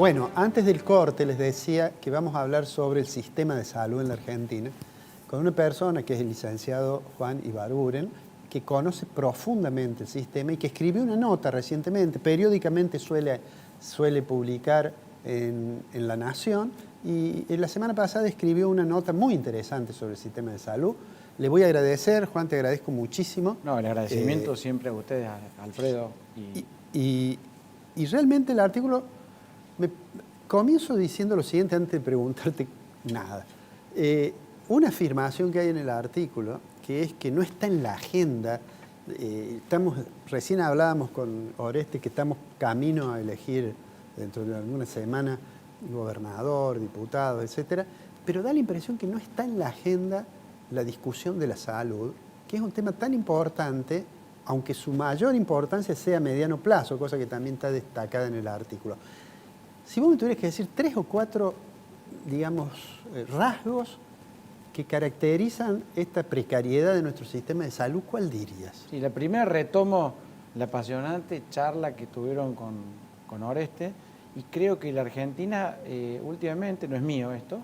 Bueno, antes del corte les decía que vamos a hablar sobre el sistema de salud en la Argentina con una persona que es el licenciado Juan Ibarguren, que conoce profundamente el sistema y que escribió una nota recientemente, periódicamente suele publicar en La Nación, y la semana pasada escribió una nota muy interesante sobre el sistema de salud. Le voy a agradecer, Juan, te agradezco muchísimo. No, el agradecimiento siempre a ustedes, a Alfredo. Y realmente el artículo, comienzo diciendo lo siguiente antes de preguntarte nada. Una afirmación que hay en el artículo, que es que no está en la agenda, recién hablábamos con Oreste que estamos camino a elegir dentro de alguna semana gobernador, diputado, etcétera, pero da la impresión que no está en la agenda la discusión de la salud, que es un tema tan importante, aunque su mayor importancia sea a mediano plazo, cosa que también está destacada en el artículo. Si vos me tuvieras que decir 3 o 4, digamos, rasgos que caracterizan esta precariedad de nuestro sistema de salud, ¿cuál dirías? Sí, la primera retomo la apasionante charla que tuvieron con Oreste, y creo que la Argentina últimamente, no es mío esto,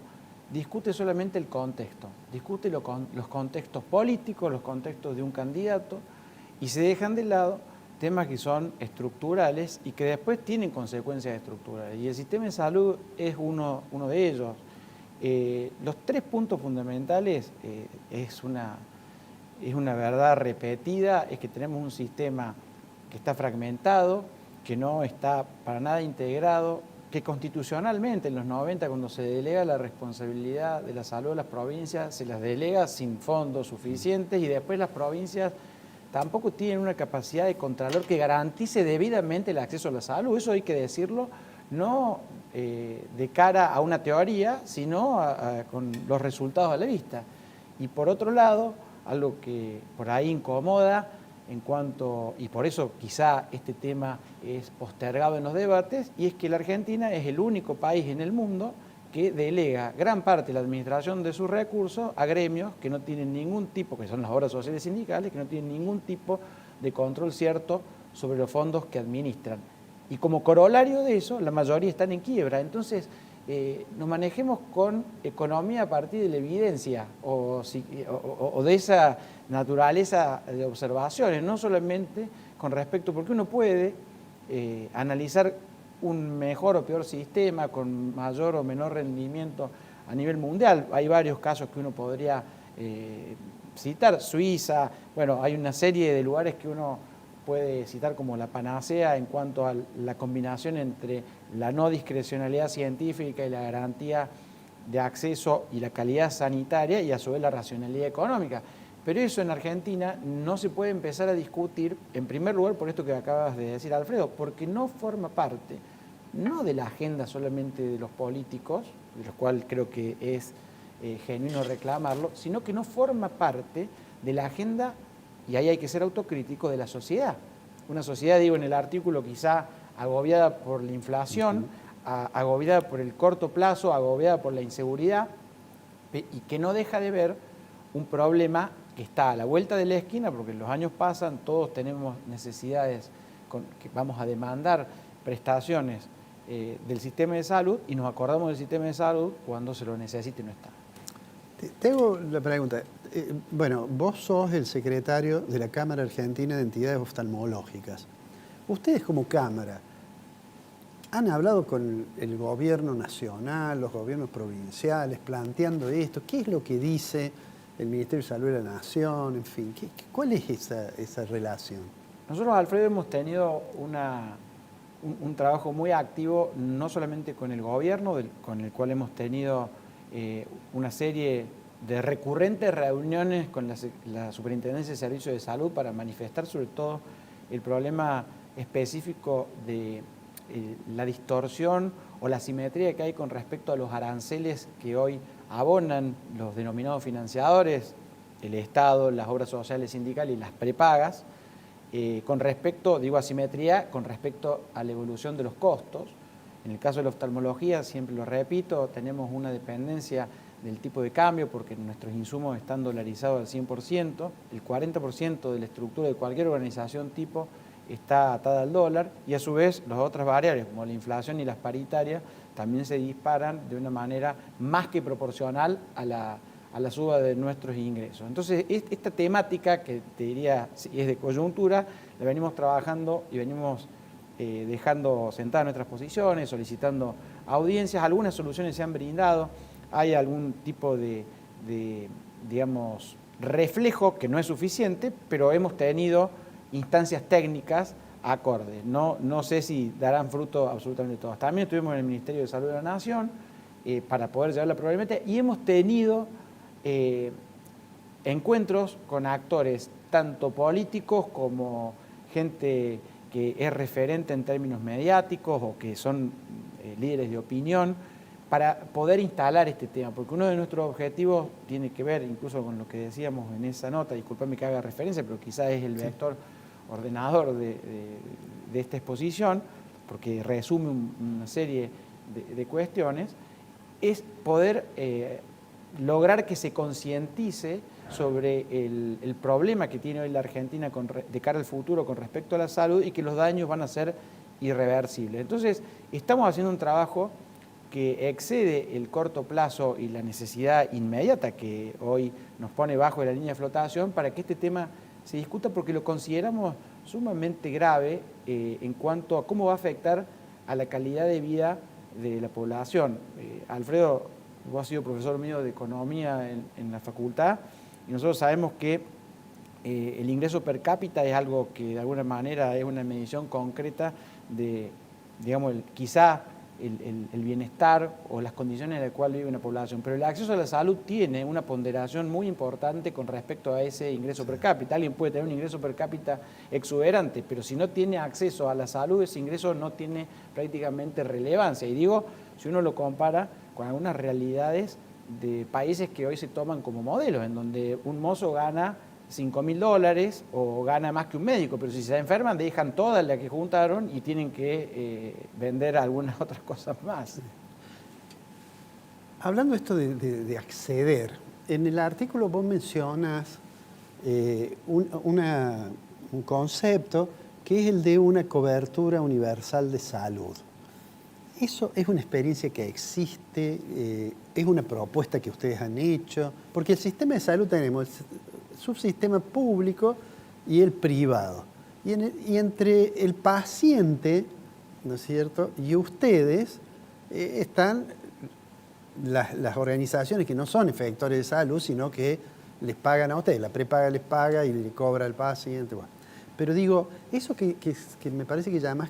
discute solamente el contexto, discute los contextos políticos, los contextos de un candidato, y se dejan de lado temas que son estructurales y que después tienen consecuencias estructurales. Y el sistema de salud es uno de ellos. Los 3 puntos fundamentales es una verdad repetida, es que tenemos un sistema que está fragmentado, que no está para nada integrado, que constitucionalmente en los 90, cuando se delega la responsabilidad de la salud a las provincias, se las delega sin fondos suficientes, y después las provincias tampoco tienen una capacidad de contralor que garantice debidamente el acceso a la salud. Eso hay que decirlo, no de cara a una teoría, sino con los resultados a la vista. Y por otro lado, algo que por ahí incomoda, y por eso quizá este tema es postergado en los debates, y es que la Argentina es el único país en el mundo que delega gran parte de la administración de sus recursos a gremios que no tienen ningún tipo, que son las obras sociales sindicales, que no tienen ningún tipo de control cierto sobre los fondos que administran. Y como corolario de eso, la mayoría están en quiebra. Entonces, nos manejemos con economía a partir de la evidencia o de esa naturaleza de observaciones, no solamente con respecto, porque uno puede analizar un mejor o peor sistema con mayor o menor rendimiento a nivel mundial. Hay varios casos que uno podría citar, Suiza, bueno, hay una serie de lugares que uno puede citar como la panacea en cuanto a la combinación entre la no discrecionalidad científica y la garantía de acceso y la calidad sanitaria, y a su vez la racionalidad económica. Pero eso en Argentina no se puede empezar a discutir, en primer lugar por esto que acabas de decir, Alfredo, porque no forma parte, no de la agenda solamente de los políticos, de los cuales creo que es genuino reclamarlo, sino que no forma parte de la agenda, y ahí hay que ser autocrítico, de la sociedad. Una sociedad, digo en el artículo, quizá agobiada por la inflación, agobiada por el corto plazo, agobiada por la inseguridad, y que no deja de ver un problema que está a la vuelta de la esquina, porque los años pasan, todos tenemos necesidades, que vamos a demandar prestaciones del sistema de salud, y nos acordamos del sistema de salud cuando se lo necesite y no está. Tengo la pregunta. Bueno, vos sos el secretario de la Cámara Argentina de Entidades Oftalmológicas. Ustedes como Cámara, ¿han hablado con el gobierno nacional, los gobiernos provinciales, planteando esto? ¿Qué es lo que dice el Ministerio de Salud de la Nación? En fin, ¿cuál es esa relación? Nosotros, Alfredo, hemos tenido un trabajo muy activo, no solamente con el gobierno, con el cual hemos tenido una serie de recurrentes reuniones con la Superintendencia de Servicios de Salud para manifestar sobre todo el problema específico de la distorsión o la asimetría que hay con respecto a los aranceles que hoy abonan los denominados financiadores, el Estado, las obras sociales sindicales y las prepagas, con respecto, digo asimetría, con respecto a la evolución de los costos. En el caso de la oftalmología, siempre lo repito, tenemos una dependencia del tipo de cambio porque nuestros insumos están dolarizados al 100%, el 40% de la estructura de cualquier organización tipo está atada al dólar y a su vez las otras variables como la inflación y las paritarias también se disparan de una manera más que proporcional a la suba de nuestros ingresos. Entonces, esta temática, que te diría es de coyuntura, la venimos trabajando y venimos dejando sentadas nuestras posiciones, solicitando audiencias, algunas soluciones se han brindado, hay algún tipo de digamos, reflejo que no es suficiente, pero hemos tenido instancias técnicas acordes. No sé si darán fruto absolutamente todas. También estuvimos en el Ministerio de Salud de la Nación para poder llevar la problemática y hemos tenido encuentros con actores tanto políticos como gente que es referente en términos mediáticos o que son líderes de opinión para poder instalar este tema, porque uno de nuestros objetivos tiene que ver incluso con lo que decíamos en esa nota, disculpame que haga referencia, pero quizás es el vector ordenador de esta exposición, porque resume una serie de cuestiones, es poder lograr que se concientice sobre el problema que tiene hoy la Argentina de cara al futuro con respecto a la salud y que los daños van a ser irreversibles. Entonces, estamos haciendo un trabajo que excede el corto plazo y la necesidad inmediata que hoy nos pone bajo de la línea de flotación para que este tema se discuta porque lo consideramos sumamente grave en cuanto a cómo va a afectar a la calidad de vida de la población. Alfredo, vos has sido profesor mío de economía en la facultad y nosotros sabemos que el ingreso per cápita es algo que de alguna manera es una medición concreta de, digamos, quizá el bienestar o las condiciones en las cuales vive una población, pero el acceso a la salud tiene una ponderación muy importante con respecto a ese ingreso per cápita. Alguien puede tener un ingreso per cápita exuberante, pero si no tiene acceso a la salud, ese ingreso no tiene prácticamente relevancia. Y digo, si uno lo compara con algunas realidades de países que hoy se toman como modelos, en donde un mozo gana $5.000 o gana más que un médico, pero si se enferman dejan toda la que juntaron y tienen que vender algunas otras cosas más. Hablando esto de acceder, en el artículo vos mencionas un concepto que es el de una cobertura universal de salud. ¿Eso es una experiencia que existe? ¿Es una propuesta que ustedes han hecho? Porque el sistema de salud tenemos el subsistema público y el privado. Y entre el paciente, ¿no es cierto?, y ustedes están las organizaciones que no son efectores de salud, sino que les pagan a ustedes. La prepaga les paga y le cobra al paciente. Bueno. Pero digo, eso que me parece que llamas...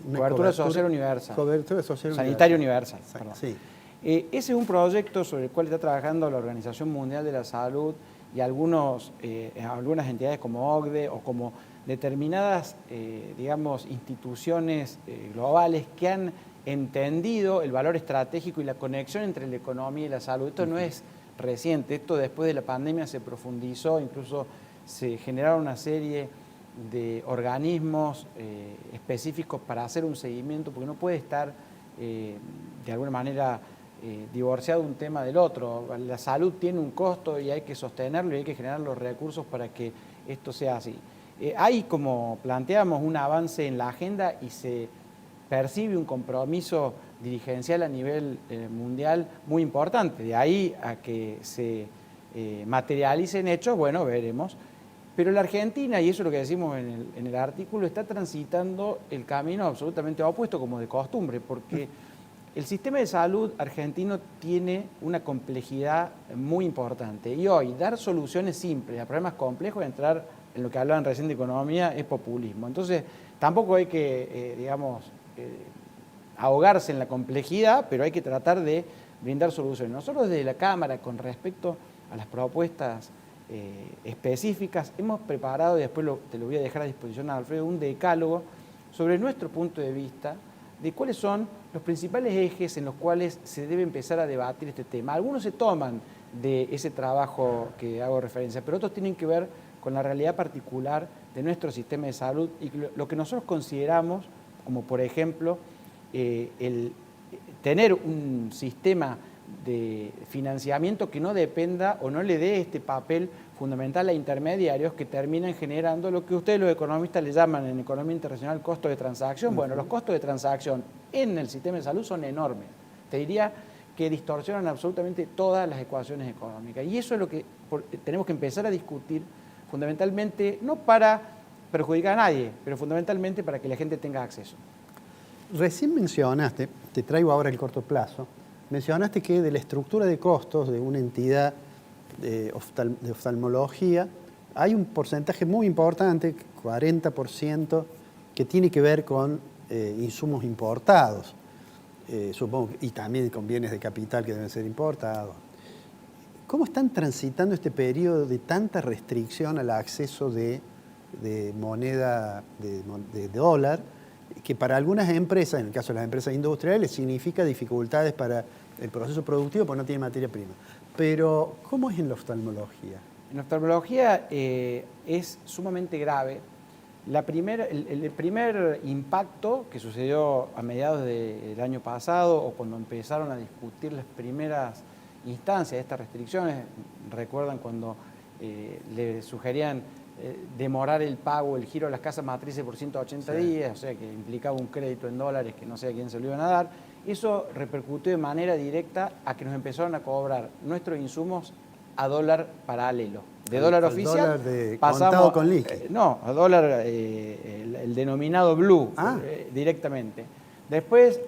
Cobertura social universal. Cobertura social Sanitario universal. Sí. Ese es un proyecto sobre el cual está trabajando la Organización Mundial de la Salud y algunas entidades como OCDE o como determinadas, digamos, instituciones globales que han entendido el valor estratégico y la conexión entre la economía y la salud. Esto no es reciente, esto después de la pandemia se profundizó, incluso se generaron una serie de organismos específicos para hacer un seguimiento, porque no puede estar de alguna manera divorciado un tema del otro. La salud tiene un costo y hay que sostenerlo y hay que generar los recursos para que esto sea así. Hay, como planteamos, un avance en la agenda y se percibe un compromiso dirigencial a nivel mundial muy importante. De ahí a que se materialicen hechos, bueno, veremos. Pero la Argentina, y eso es lo que decimos en el artículo, está transitando el camino absolutamente opuesto como de costumbre, porque el sistema de salud argentino tiene una complejidad muy importante. Y hoy dar soluciones simples a problemas complejos, entrar en lo que hablaban recién de economía, es populismo. Entonces, tampoco hay que, ahogarse en la complejidad, pero hay que tratar de brindar soluciones. Nosotros desde la Cámara, con respecto a las propuestas específicas, hemos preparado, y después te lo voy a dejar a disposición a Alfredo, un decálogo sobre nuestro punto de vista de cuáles son los principales ejes en los cuales se debe empezar a debatir este tema. Algunos se toman de ese trabajo que hago referencia, pero otros tienen que ver con la realidad particular de nuestro sistema de salud y lo que nosotros consideramos, como por ejemplo el tener un sistema de financiamiento que no dependa o no le dé este papel fundamental a intermediarios que terminan generando lo que ustedes los economistas le llaman en economía internacional costo de transacción. Bueno, los costos de transacción en el sistema de salud son enormes. Te diría que distorsionan absolutamente todas las ecuaciones económicas. Y eso es lo que tenemos que empezar a discutir fundamentalmente, no para perjudicar a nadie, pero fundamentalmente para que la gente tenga acceso. Recién mencionaste, te traigo ahora el corto plazo, mencionaste que de la estructura de costos de una entidad de oftalmología hay un porcentaje muy importante, 40%, que tiene que ver con insumos importados. Supongo, y también con bienes de capital que deben ser importados. ¿Cómo están transitando este periodo de tanta restricción al acceso de moneda, de dólar, que para algunas empresas, en el caso de las empresas industriales, significa dificultades para el proceso productivo porque no tiene materia prima? Pero, ¿cómo es en la oftalmología? En la oftalmología es sumamente grave. El primer impacto que sucedió a mediados del año pasado o cuando empezaron a discutir las primeras instancias de estas restricciones, recuerdan cuando le sugerían demorar el pago, el giro de las casas matrices por 180 días, o sea que implicaba un crédito en dólares que no sé a quién se lo iban a dar. Eso repercutió de manera directa a que nos empezaron a cobrar nuestros insumos a dólar paralelo. De dólar oficial pasamos con liqui. No, a dólar el denominado blue directamente. Después,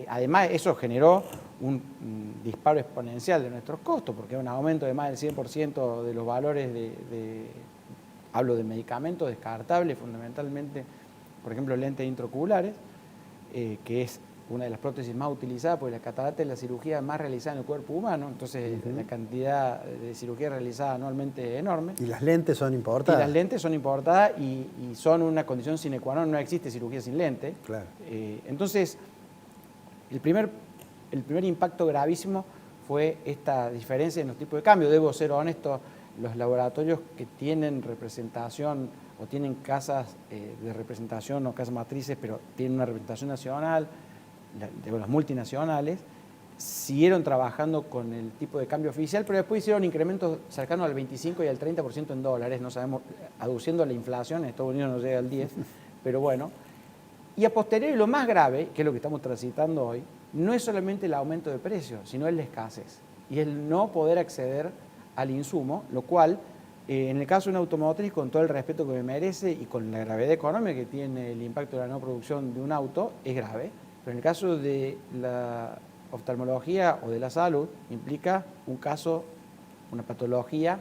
además, eso generó un disparo exponencial de nuestros costos, porque un aumento de más del 100% de los valores hablo de medicamentos descartables, fundamentalmente, por ejemplo, lentes intraoculares, que es una de las prótesis más utilizadas, porque la catarata es la cirugía más realizada en el cuerpo humano, entonces la cantidad de cirugía realizada anualmente es enorme. Y las lentes son importadas. Y las lentes son importadas y son una condición sine qua non, no existe cirugía sin lente. Claro. Entonces, el primer impacto gravísimo fue esta diferencia en los tipos de cambio. Debo ser honesto, los laboratorios que tienen representación o tienen casas de representación o casas matrices, pero tienen una representación nacional, las multinacionales, siguieron trabajando con el tipo de cambio oficial, pero después hicieron incrementos cercanos al 25 y al 30% en dólares, no sabemos, aduciendo a la inflación, en Estados Unidos no llega al 10%, pero bueno. Y a posteriori, lo más grave, que es lo que estamos transitando hoy, no es solamente el aumento de precios, sino es la escasez y el no poder acceder al insumo, lo cual, en el caso de una automotriz, con todo el respeto que me merece y con la gravedad económica que tiene el impacto de la no producción de un auto, es grave. Pero en el caso de la oftalmología o de la salud, implica un caso, una patología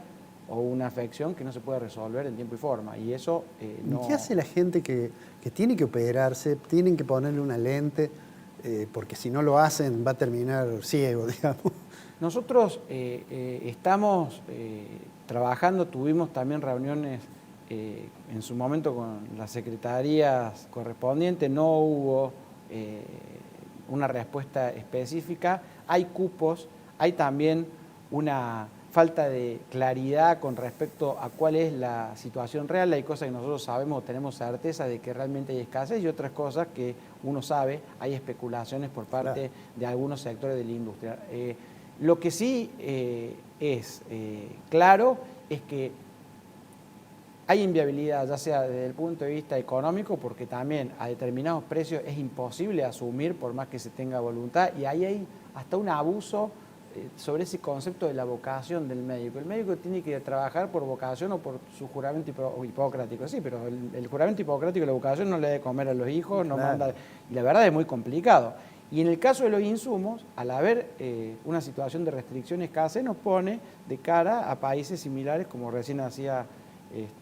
o una afección que no se puede resolver en tiempo y forma. Y eso no... ¿Qué hace la gente que tiene que operarse, tienen que ponerle una lente, porque si no lo hacen va a terminar ciego, digamos? Nosotros estamos trabajando, tuvimos también reuniones en su momento con las secretarías correspondientes, no hubo una respuesta específica. Hay cupos, hay también una falta de claridad con respecto a cuál es la situación real. Hay cosas que nosotros sabemos, tenemos certeza de que realmente hay escasez y otras cosas que uno sabe, hay especulaciones por parte de algunos sectores de la industria. Lo que sí es claro es que hay inviabilidad, ya sea desde el punto de vista económico, porque también a determinados precios es imposible asumir por más que se tenga voluntad, y ahí hay hasta un abuso sobre ese concepto de la vocación del médico. El médico tiene que trabajar por vocación o por su juramento hipocrático, sí, pero el juramento hipocrático y la vocación no le da de comer a los hijos, no manda, y la verdad es muy complicado. Y en el caso de los insumos, al haber una situación de restricción escasez, nos pone de cara a países similares, como recién hacía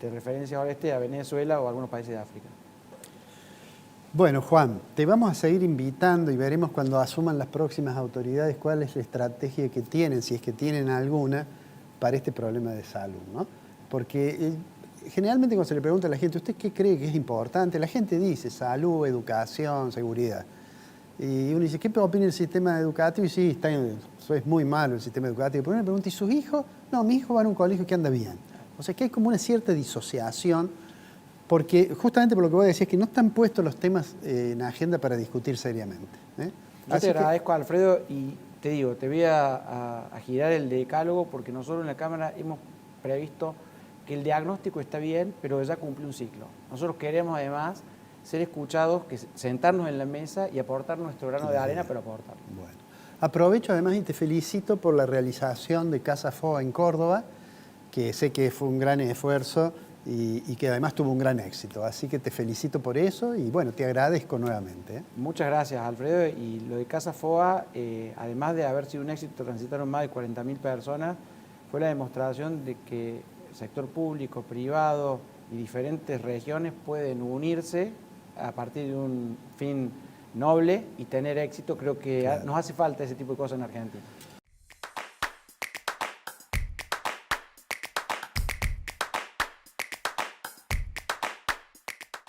referencia ahora a Venezuela o a algunos países de África. Bueno, Juan, te vamos a seguir invitando y veremos cuando asuman las próximas autoridades cuál es la estrategia que tienen, si es que tienen alguna, para este problema de salud, ¿no? Porque generalmente cuando se le pregunta a la gente, ¿usted qué cree que es importante? La gente dice salud, educación, seguridad. Y uno dice, ¿qué opina el sistema educativo? Y sí, es muy malo el sistema educativo. Pero uno le pregunta, ¿y sus hijos? No, mi hijo va a un colegio que anda bien. O sea que hay como una cierta disociación, porque justamente por lo que voy a decir es que no están puestos los temas en agenda para discutir seriamente. Yo te agradezco, Alfredo, y te digo, te voy a girar el decálogo porque nosotros en la Cámara hemos previsto que el diagnóstico está bien, pero ya cumple un ciclo. Nosotros queremos además ser escuchados, sentarnos en la mesa y aportar nuestro grano de arena, pero aportarlo. Bueno, aprovecho además y te felicito por la realización de Casa FOA en Córdoba, que sé que fue un gran esfuerzo y que además tuvo un gran éxito. Así que te felicito por eso y bueno, te agradezco nuevamente, ¿eh? Muchas gracias, Alfredo. Y lo de Casa FOA, además de haber sido un éxito, transitaron más de 40.000 personas, fue la demostración de que el sector público, privado y diferentes regiones pueden unirse a partir de un fin noble y tener éxito. Creo que Claro. nos hace falta ese tipo de cosas en Argentina.